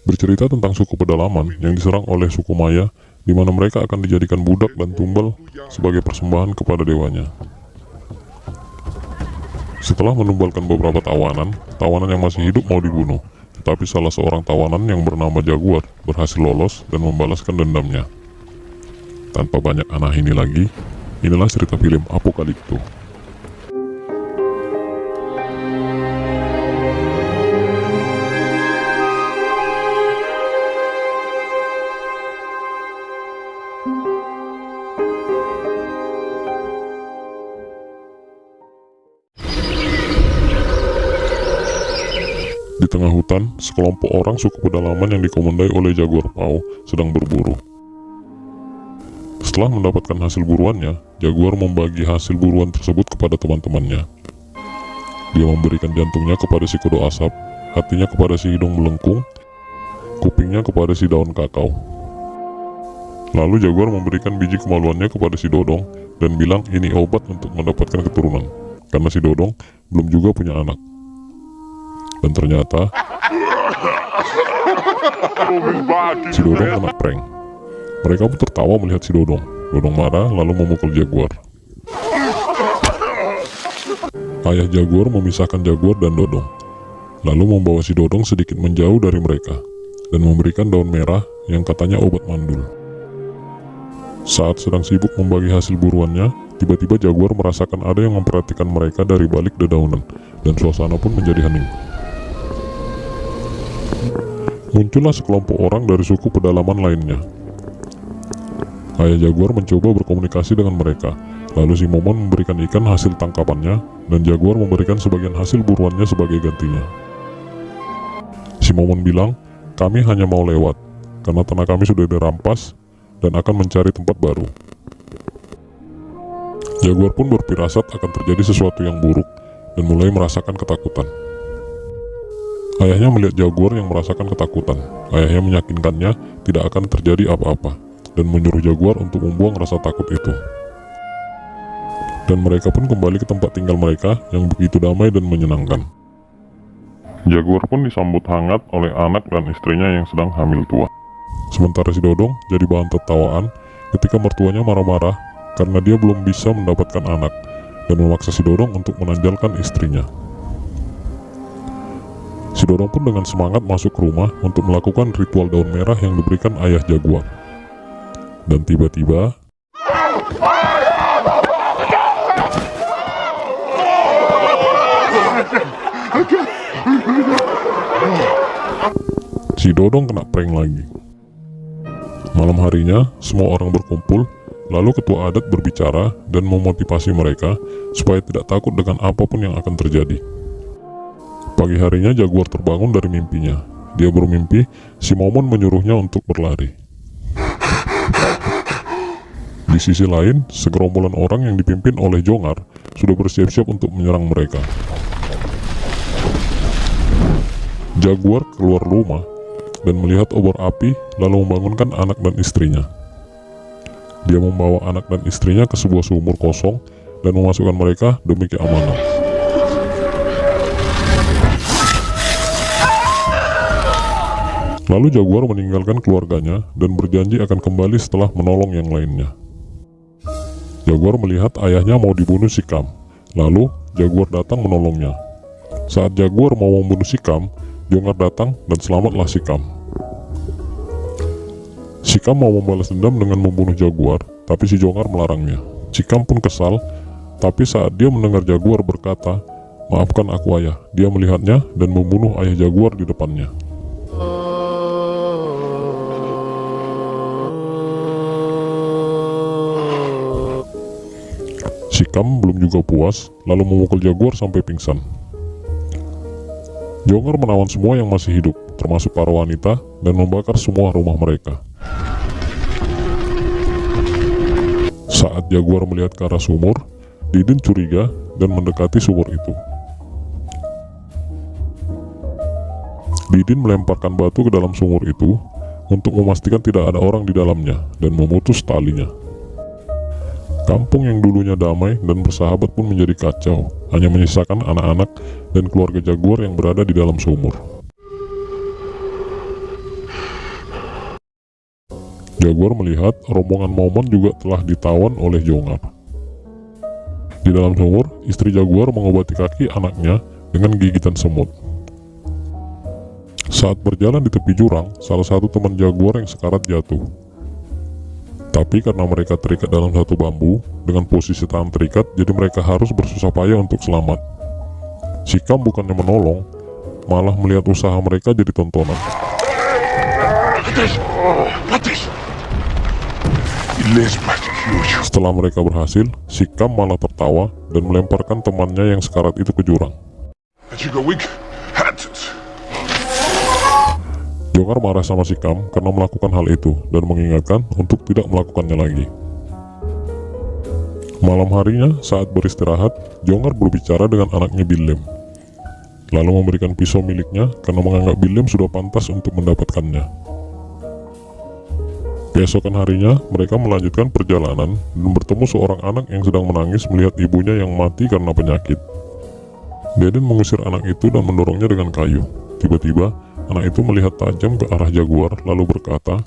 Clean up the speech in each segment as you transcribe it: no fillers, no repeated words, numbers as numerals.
Bercerita tentang suku pedalaman yang diserang oleh suku Maya, di mana mereka akan dijadikan budak dan tumbal sebagai persembahan kepada dewanya. Setelah menumbalkan beberapa tawanan, tawanan yang masih hidup mau dibunuh, tetapi salah seorang tawanan yang bernama Jaguar berhasil lolos dan membalaskan dendamnya. Tanpa banyak aneh lagi, inilah cerita film Apokalipto. Di tengah hutan, sekelompok orang suku pedalaman yang dikomandai oleh Jaguar Pau sedang berburu. Setelah mendapatkan hasil buruannya, Jaguar membagi hasil buruan tersebut kepada teman-temannya. Dia memberikan jantungnya kepada si kodok asap, hatinya kepada si hidung melengkung, kupingnya kepada si daun kakao. Lalu Jaguar memberikan biji kemaluannya kepada si Dodong dan bilang ini obat untuk mendapatkan keturunan, karena si Dodong belum juga punya anak. Dan ternyata si Dodong kena prank. Mereka pun tertawa melihat si Dodong. Dodong marah lalu memukul Jaguar. Ayah Jaguar memisahkan Jaguar dan Dodong, lalu membawa si Dodong sedikit menjauh dari mereka dan memberikan daun merah yang katanya obat mandul. Saat sedang sibuk membagi hasil buruannya, tiba-tiba Jaguar merasakan ada yang memperhatikan mereka dari balik dedaunan, dan suasana pun menjadi hening. Muncullah sekelompok orang dari suku pedalaman lainnya. Ayah Jaguar mencoba berkomunikasi dengan mereka, lalu si Momon memberikan ikan hasil tangkapannya, dan Jaguar memberikan sebagian hasil buruannya sebagai gantinya. Si Momon bilang, kami hanya mau lewat, karena tanah kami sudah dirampas, dan akan mencari tempat baru. Jaguar pun berfirasat akan terjadi sesuatu yang buruk, dan mulai merasakan ketakutan. Ayahnya melihat Jaguar yang merasakan ketakutan. Ayahnya meyakinkannya tidak akan terjadi apa-apa, dan menyuruh Jaguar untuk membuang rasa takut itu. Dan mereka pun kembali ke tempat tinggal mereka yang begitu damai dan menyenangkan. Jaguar pun disambut hangat oleh anak dan istrinya yang sedang hamil tua. Sementara si Dodong jadi bahan tertawaan ketika mertuanya marah-marah karena dia belum bisa mendapatkan anak, dan memaksa si Dodong untuk menanjalkan istrinya. Si Dodong pun dengan semangat masuk ke rumah untuk melakukan ritual daun merah yang diberikan ayah Jaguar. Dan tiba-tiba si Dodong kena prank lagi. Malam harinya, semua orang berkumpul, lalu ketua adat berbicara dan memotivasi mereka supaya tidak takut dengan apapun yang akan terjadi. Pagi harinya Jaguar terbangun dari mimpinya. Dia bermimpi si Momon menyuruhnya untuk berlari. Di sisi lain, segerombolan orang yang dipimpin oleh Jongar sudah bersiap-siap untuk menyerang mereka. Jaguar keluar rumah dan melihat obor api lalu membangunkan anak dan istrinya. Dia membawa anak dan istrinya ke sebuah sumur kosong dan memasukkan mereka demi keamanan. Lalu Jaguar meninggalkan keluarganya dan berjanji akan kembali setelah menolong yang lainnya. Jaguar melihat ayahnya mau dibunuh si Kam. Lalu Jaguar datang menolongnya. Saat Jaguar mau membunuh si Kam, Jongar datang dan selamatlah si Kam. Si Kam mau membalas dendam dengan membunuh Jaguar, tapi si Jongar melarangnya. Si Kam pun kesal, tapi saat dia mendengar Jaguar berkata, "Maafkan aku ayah," dia melihatnya dan membunuh ayah Jaguar di depannya. Si Kam belum juga puas, lalu memukul Jaguar sampai pingsan. Jongar menawan semua yang masih hidup, termasuk para wanita, dan membakar semua rumah mereka. Saat Jaguar melihat ke arah sumur, Didin curiga dan mendekati sumur itu. Didin melemparkan batu ke dalam sumur itu untuk memastikan tidak ada orang di dalamnya dan memutus talinya. Kampung yang dulunya damai dan bersahabat pun menjadi kacau, hanya menyisakan anak-anak dan keluarga jaguar yang berada di dalam sumur. Jaguar melihat rombongan Momon juga telah ditawan oleh Jongar. Di dalam sumur, istri jaguar mengobati kaki anaknya dengan gigitan semut. Saat berjalan di tepi jurang, salah satu teman jaguar yang sekarat jatuh. Tapi karena mereka terikat dalam satu bambu, dengan posisi tangan terikat, jadi mereka harus bersusah payah untuk selamat. Si Kam bukannya menolong, malah melihat usaha mereka jadi tontonan. Setelah mereka berhasil, si Kam malah tertawa dan melemparkan temannya yang sekarat itu ke jurang. Jongar marah sama si Kam karena melakukan hal itu dan mengingatkan untuk tidak melakukannya lagi. Malam harinya, saat beristirahat, Jongar berbicara dengan anaknya Billem, lalu memberikan pisau miliknya karena menganggap Billem sudah pantas untuk mendapatkannya. Keesokan harinya, mereka melanjutkan perjalanan dan bertemu seorang anak yang sedang menangis melihat ibunya yang mati karena penyakit. Deden mengusir anak itu dan mendorongnya dengan kayu. Tiba-tiba, anak itu melihat tajam ke arah jaguar lalu berkata,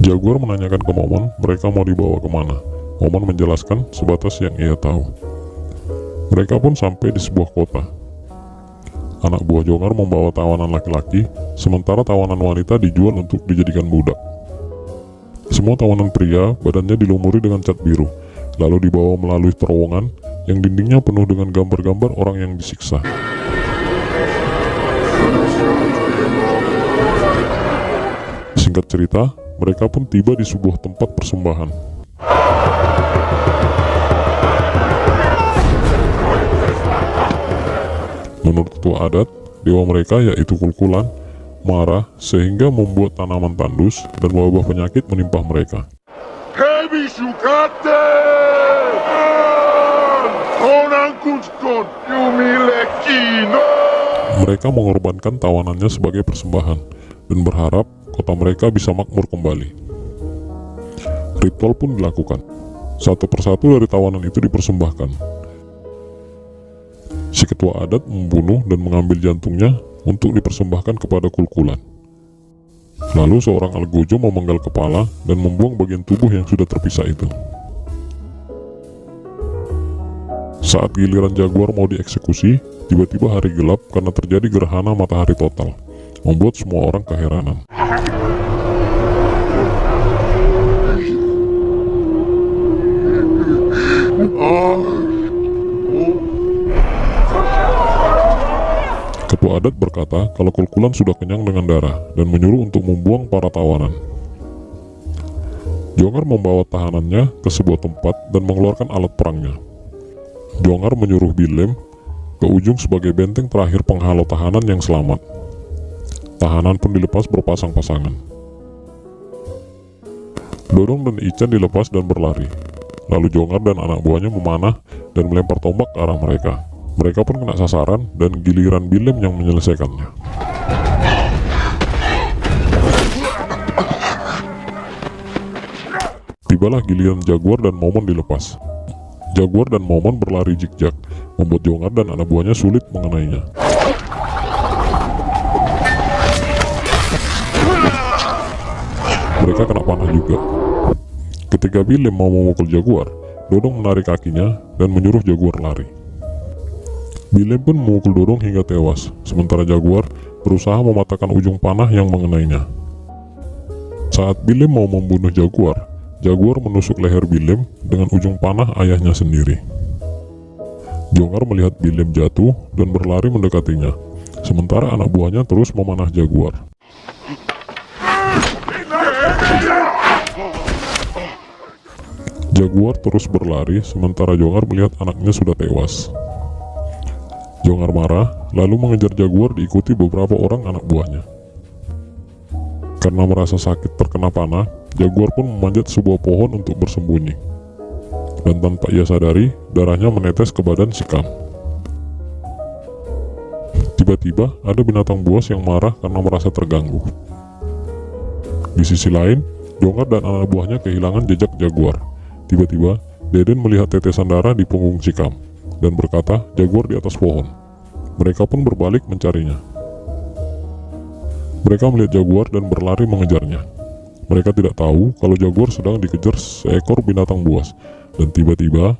Jaguar menanyakan ke Momon mereka mau dibawa kemana. Momon menjelaskan sebatas yang ia tahu. Mereka pun sampai di sebuah kota. Anak buah Jongar membawa tawanan laki-laki, sementara tawanan wanita dijual untuk dijadikan budak. Semua tawanan pria badannya dilumuri dengan cat biru, lalu dibawa melalui terowongan yang dindingnya penuh dengan gambar-gambar orang yang disiksa. Singkat cerita, mereka pun tiba di sebuah tempat persembahan. Menurut ketua adat, dewa mereka yaitu Kulkulan marah sehingga membuat tanaman tandus dan wabah penyakit menimpa mereka. Mereka mengorbankan tawanannya sebagai persembahan dan berharap kota mereka bisa makmur kembali. Ritual pun dilakukan. Satu persatu dari tawanan itu dipersembahkan. Si ketua adat membunuh dan mengambil jantungnya untuk dipersembahkan kepada Kulkulan. Lalu seorang algojo memenggal kepala dan membuang bagian tubuh yang sudah terpisah itu. Saat giliran jaguar mau dieksekusi, tiba-tiba hari gelap karena terjadi gerhana matahari total, membuat semua orang keheranan. Ketua adat berkata kalau Kulkulan sudah kenyang dengan darah dan menyuruh untuk membuang para tawanan. Jongar membawa tahanannya ke sebuah tempat dan mengeluarkan alat perangnya. Jongar menyuruh Billem ke ujung sebagai benteng terakhir penghalau tahanan yang selamat. Tahanan pun dilepas berpasang-pasangan. Dodong dan Ican dilepas dan berlari. Lalu Jongar dan anak buahnya memanah dan melempar tombak ke arah mereka. Mereka pun kena sasaran dan giliran Billem yang menyelesaikannya. Tibalah giliran Jaguar dan Momon dilepas. Jaguar dan Momon berlari zigzag, membuat Jongar dan anak buahnya sulit mengenainya. Mereka kena panah juga. Ketika Billem mau memukul Jaguar, Dodong menarik kakinya dan menyuruh Jaguar lari. Billem pun memukul Dodong hingga tewas, sementara Jaguar berusaha mematahkan ujung panah yang mengenainya. Saat Billem mau membunuh Jaguar, Jaguar menusuk leher Billem dengan ujung panah ayahnya sendiri. Jongar melihat Billem jatuh dan berlari mendekatinya, sementara anak buahnya terus memanah Jaguar. Jaguar terus berlari sementara Jongar melihat anaknya sudah tewas. Jongar marah, lalu mengejar Jaguar diikuti beberapa orang anak buahnya. Karena merasa sakit terkena panah, Jaguar pun memanjat sebuah pohon untuk bersembunyi. dan tanpa ia sadari, darahnya menetes ke badan si Kam. Tiba-tiba ada binatang buas yang marah karena merasa terganggu. Di sisi lain, Jongar dan anak buahnya kehilangan jejak jaguar. Tiba-tiba, Deden melihat tetesan darah di punggung si Kam dan berkata jaguar di atas pohon. Mereka pun berbalik mencarinya. Mereka melihat jaguar dan berlari mengejarnya. Mereka tidak tahu kalau jaguar sedang dikejar seekor binatang buas. Dan tiba-tiba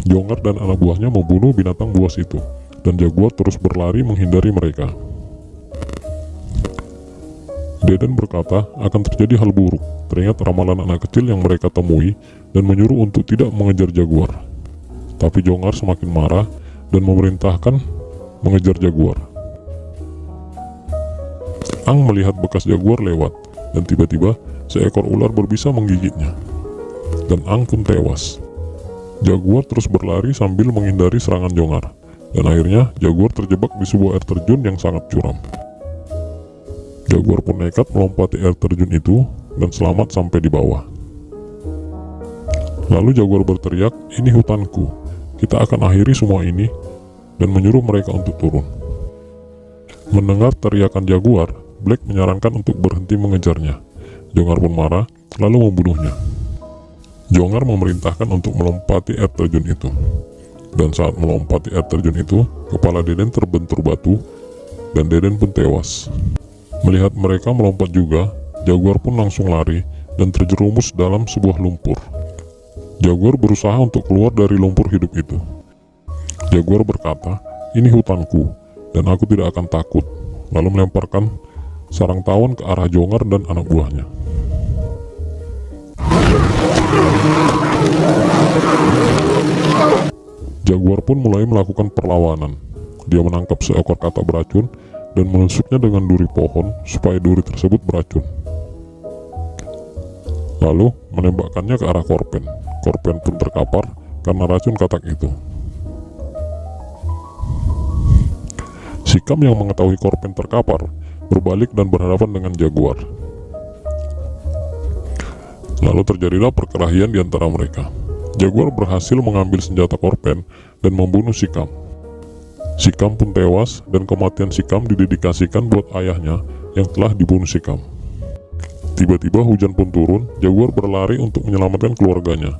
Jongar dan anak buahnya membunuh binatang buas itu, dan jaguar terus berlari menghindari mereka. Deden berkata akan terjadi hal buruk, teringat ramalan anak kecil yang mereka temui dan menyuruh untuk tidak mengejar jaguar. Tapi Jongar semakin marah dan memerintahkan mengejar jaguar. Ang melihat bekas jaguar lewat, dan tiba-tiba seekor ular berbisa menggigitnya. Dan Ang pun tewas. Jaguar terus berlari sambil menghindari serangan Jongar, dan akhirnya jaguar terjebak di sebuah air terjun yang sangat curam. Jaguar pun nekat melompati air terjun itu dan selamat sampai di bawah. Lalu jaguar berteriak, "Ini hutanku. Kita akan akhiri semua ini," dan menyuruh mereka untuk turun. Mendengar teriakan jaguar, Black menyarankan untuk berhenti mengejarnya. Jongar pun marah, lalu membunuhnya. Jongar memerintahkan untuk melompati air terjun itu. Dan saat melompati air terjun itu, kepala Deden terbentur batu, dan Deden pun tewas. Melihat mereka melompat juga, jaguar pun langsung lari dan terjerumus dalam sebuah lumpur. Jaguar berusaha untuk keluar dari lumpur hidup itu. Jaguar berkata, "Ini hutanku, dan aku tidak akan takut," lalu melemparkan sarang tawon ke arah Jongar dan anak buahnya. Jaguar pun mulai melakukan perlawanan. Dia menangkap seekor katak beracun dan menusuknya dengan duri pohon supaya duri tersebut beracun. Lalu menembakkannya ke arah Korpen. Korpen pun terkapar karena racun katak itu. Si Kam yang mengetahui Korpen terkapar berbalik dan berhadapan dengan jaguar. Lalu terjadilah perkelahian di antara mereka. Jaguar berhasil mengambil senjata Korpen dan membunuh si Kam. Si Kam pun tewas, dan kematian si Kam didedikasikan buat ayahnya yang telah dibunuh si Kam. Tiba-tiba hujan pun turun. Jaguar berlari untuk menyelamatkan keluarganya,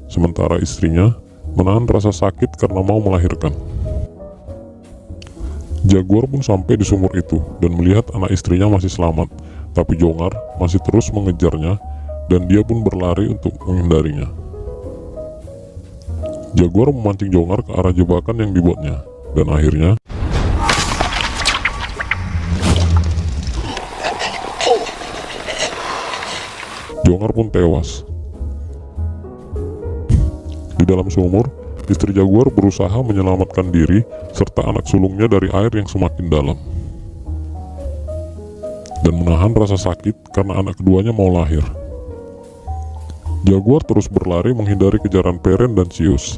sementara istrinya menahan rasa sakit karena mau melahirkan. Jaguar pun sampai di sumur itu dan melihat anak istrinya masih selamat, tapi Jongar masih terus mengejarnya dan dia pun berlari untuk menghindarinya. Jaguar memancing Jongar ke arah jebakan yang dibuatnya, dan akhirnya Jongar pun tewas. Di dalam sumur, istri jaguar berusaha menyelamatkan diri serta anak sulungnya dari air yang semakin dalam, dan menahan rasa sakit karena anak keduanya mau lahir. Jaguar terus berlari menghindari kejaran Peren dan Sius.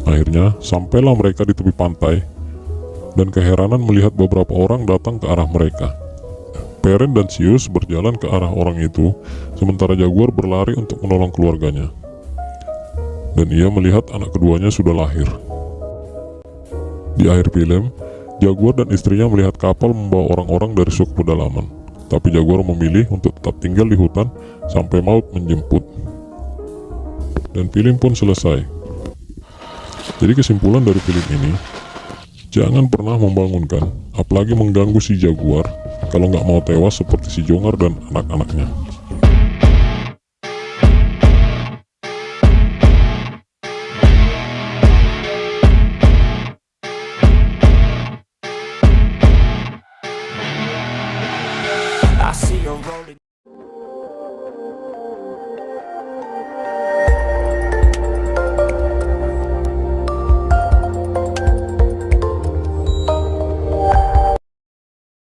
Akhirnya sampailah mereka di tepi pantai, dan keheranan melihat beberapa orang datang ke arah mereka. Peren dan Sius berjalan ke arah orang itu, sementara jaguar berlari untuk menolong keluarganya. Dan ia melihat anak keduanya sudah lahir. Di akhir film, jaguar dan istrinya melihat kapal membawa orang-orang dari suku pedalaman. Tapi jaguar memilih untuk tetap tinggal di hutan sampai maut menjemput. Dan film pun selesai. Jadi kesimpulan dari film ini, jangan pernah membangunkan, apalagi mengganggu si jaguar, kalau nggak mau tewas seperti si Jongar dan anak-anaknya. I see her rolling.